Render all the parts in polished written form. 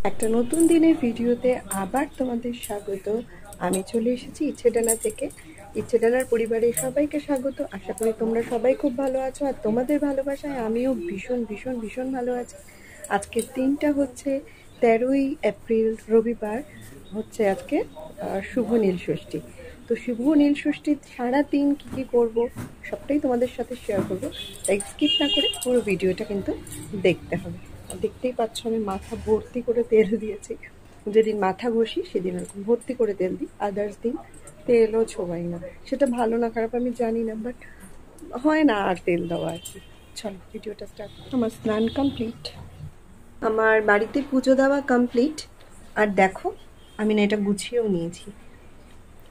একটা নতুন দিনের ভিডিওতে আবার তোমাদের স্বাগত। আমি চলে এসেছি ইচ্ছেডালা থেকে। ইচ্ছেডালার পরিবারের সবাইকে স্বাগত। আশা করি তোমরা সবাই খুব ভালো আছো, আর তোমাদের ভালোবাসায় আমিও ভীষণ ভীষণ ভীষণ ভালো আছি। আজকের দিনটা হচ্ছে 13ই এপ্রিল, রবিবার। হচ্ছে আজকে শুভ নীল ষষ্ঠী। তো শুভ নীল ষষ্ঠীর সারাদিন কী কী করবো সবটাই তোমাদের সাথে শেয়ার করবো, তাই স্কিপ না করে পুরো ভিডিওটা কিন্তু দেখতে হবে। দেখতেই পাচ্ছ আমি মাথা ভর্তি করে তেল দিয়েছি। যেদিন মাথা ঘষি সেদিন এরকম ভর্তি করে তেল দিই, আদার্স দিন তেলও ছোঁয়াই না। সেটা ভালো না খারাপ আমি জানি না, বাট হয় না আর তেল দেওয়া আর কি। চলো ভিডিওটা স্টার্ট। আমার স্নান কমপ্লিট, আমার বাড়িতে পুজো দেওয়া কমপ্লিট। আর দেখো আমি না এটা গুছিয়েও নিয়েছি।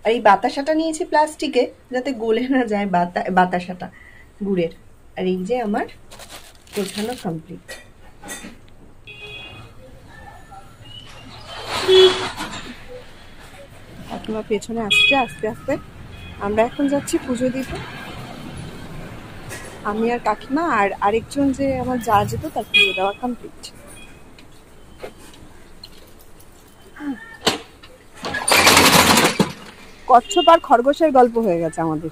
আর এই বাতাসাটা নিয়েছি প্লাস্টিকে, যাতে গলে না যায় বাতাসাটা গুড়ের। আর এই যে আমার গোছানো কমপ্লিট। কাকিমা পেছনে আসছে আস্তে আস্তে। আমরা এখন যাচ্ছি পুজো দিতে, আমি আর কাকিমা, আর আরেকজন যে আমার যা যেত তার পুজো দেওয়া কমপ্লিট। কচ্ছপ আর খরগোশের গল্প হয়ে গেছে আমাদের।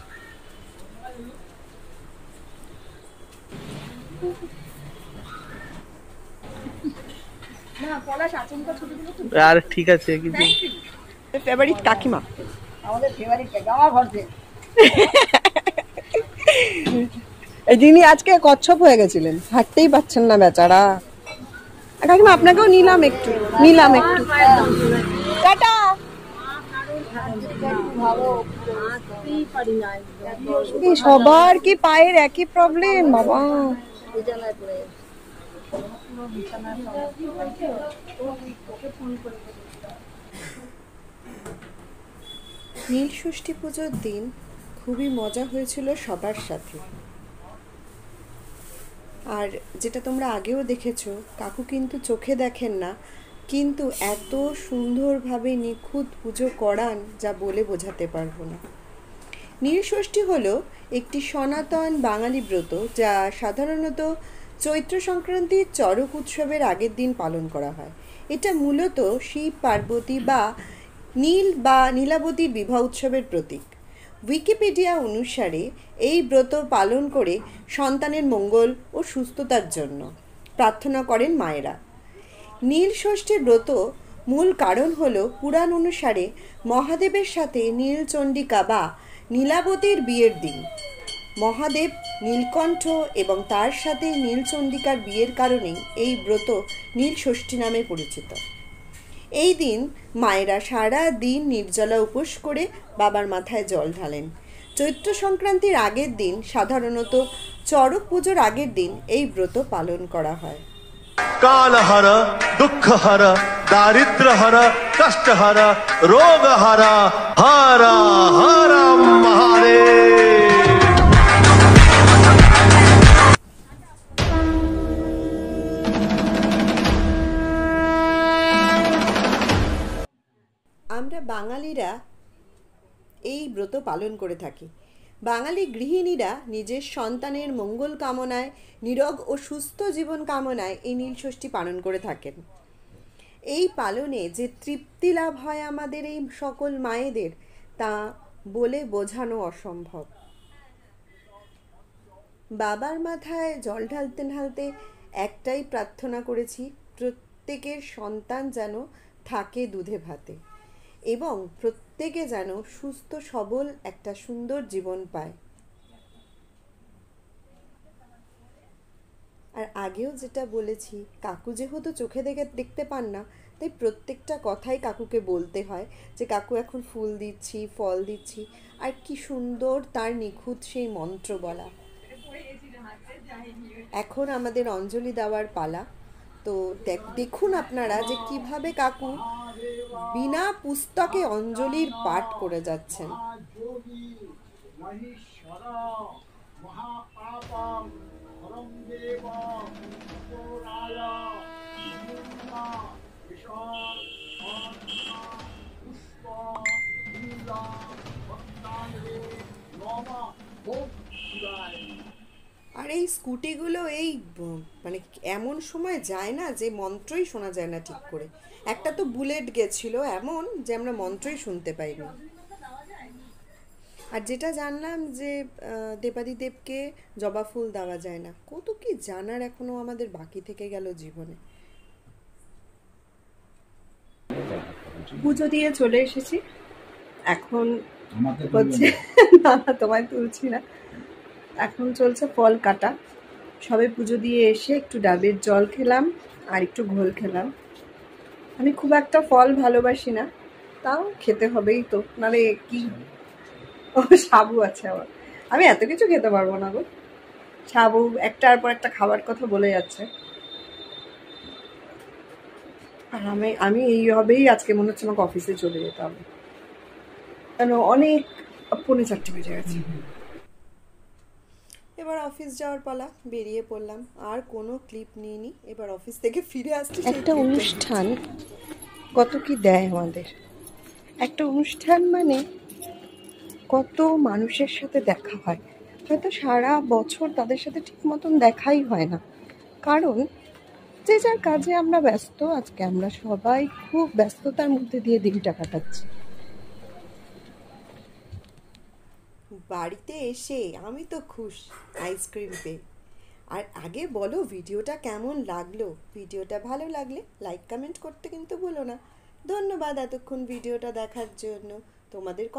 আর ঠিক আছে কিন্তু ফেভারিট কাকিমা, আমাদের ফেভারিট আমার ঘর থেকে এই যিনি আজকে কচ্ছপ হয়ে গেছিলেন, হাঁটতেই পাচ্ছেন না বেচারা। কাকিমা আপনাকেও নিলাম একটু, টাটা। সবার কি পায়ের একই প্রবলেম বাবা? নীল ষষ্ঠী পুজোর দিন খুবই মজা হয়েছিল সবার সাথে। আর যেটা তোমরা আগেও দেখেছো, কাকু কিন্তু চোখে দেখেন না, কিন্তু এত সুন্দরভাবে নিখুঁত পুজো করান যা বলে বোঝাতে পারবো না। নীল ষষ্ঠী হলো একটি সনাতন বাঙালি ব্রত, যা সাধারণত চৈত্র সংক্রান্তির চড়ক উৎসবের আগের দিন পালন করা হয়। এটা মূলত শিব পার্বতী বা নীল বা নীলাবতীর বিবাহ উৎসবের প্রতীক। উইকিপিডিয়া অনুসারে এই ব্রত পালন করে সন্তানের মঙ্গল ও সুস্থতার জন্য প্রার্থনা করেন মায়েরা। নীল ষষ্ঠী ব্রত মূল কারণ হল পুরাণ অনুসারে মহাদেবের সাথে নীলচণ্ডিকা বা নীলাবতীর বিয়ের দিন। মহাদেব নীলকণ্ঠ এবং তার সাথে নীলচণ্ডিকার বিয়ের কারণেই এই ব্রত নীল ষষ্ঠী নামে পরিচিত। এই দিন মায়েরা সারা দিন নির্জলা উপোস করে বাবার মাথায় জল ঢালেন। চৈত্র সংক্রান্তির আগের দিন, সাধারণত চড়ক পুজোর আগের দিন, এই ব্রত পালন করা হয়। कालहर दुःखहर दारिद्र्यहर कष्टहर रोगहर हर हर महादेव। আমরা বাঙালিরা এই ব্রত পালন করে থাকি। বাঙালি গৃহিণীরা নিজের সন্তানের মঙ্গল কামনায়, নিরোগ ও সুস্থ জীবন কামনায় এই নীল ষষ্ঠী পালন করে থাকেন। এই পালনে যে তৃপ্তি লাভ হয় আমাদের এই সকল মায়েদের, তা বলে বোঝানো অসম্ভব। বাবার মাথায় জল ঢালতে ঢালতে একটাই প্রার্থনা করেছি, প্রত্যেকের সন্তান যেন থাকে দুধে ভাতে এবং প্রত্যেকে যেন সুস্থ সবল একটা সুন্দর জীবন পায়। আর আগেও যেটা বলেছি, কাকু যেহেতু চোখে দেখতে পান না, তাই প্রত্যেকটা কথাই কাকুকে বলতে হয় যে কাকু এখন ফুল দিচ্ছি, ফল দিচ্ছি। আর কি সুন্দর তার নিখুঁত সেই মন্ত্র বলা। এখন আমাদের অঞ্জলি দেওয়ার পালা। তো দেখুন আপনারা যে কিভাবে কাকু বিনা পুস্তকে অঞ্জলির পাঠ করে যাচ্ছেন। আর এই স্কুটিগুলো মানে এমন সময় যায় না যে মন্ত্রই শোনা যায় না ঠিক করে। একটা তো বুলেট গেছিল এমন যে আমরা মন্ত্রই শুনতে পাইনি। আর যেটা জানলাম যে দেবাদিদেবকে জবা ফুল দেওয়া যায় না, কত কি জানার এখনো আমাদের বাকি থেকে গেল জীবনে। পুজো দিয়ে চলে এসেছি, এখন হচ্ছে না না তোমায় তুলছি না, এখন চলছে ফল কাটা। সবে পুজো দিয়ে এসে একটু ডাবের জল খেলাম আর একটু ঘোল খেলাম। আমি খুব একটা ফল ভালোবাসি না, তাও খেতে হবেই তো, নাহলে কি। ও সাবু আছে আবার, আমি এত কিছু খেতে পারবো না গো। সাবু একটার পর একটা খাবার কথা বলে যাচ্ছে। আর আমি এইভাবেই আজকে মনে হচ্ছে আমাকে অফিসে চলে যেতে হবে, কেন অনেক 4:45 বেজে গেছে। এবার অফিস যাওয়ার পালা, বেরিয়ে পড়লাম। আর কোনো ক্লিপ নিইনি, এবার অফিস থেকে ফিরে আসছি। একটা অনুষ্ঠান কত কি দেয় আমাদের, একটা অনুষ্ঠান মানে কত মানুষের সাথে দেখা হয়। হয়তো সারা বছর তাদের সাথে ঠিক মতন দেখাই হয় না, কারণ যে যার কাজে আমরা ব্যস্ত। আজকে আমরা সবাই খুব ব্যস্ততার মধ্যে দিয়ে দিনটা কাটাচ্ছি। বাড়িতে এসে আমি তো খুশ আইসক্রিম পেয়ে। আর আগে বলো ভিডিওটা কেমন লাগলো। ভিডিওটা ভালো লাগলে লাইক কমেন্ট করতে কিন্তু ভুলো না। ধন্যবাদ এতক্ষণ ভিডিওটা দেখার জন্য। তোমাদের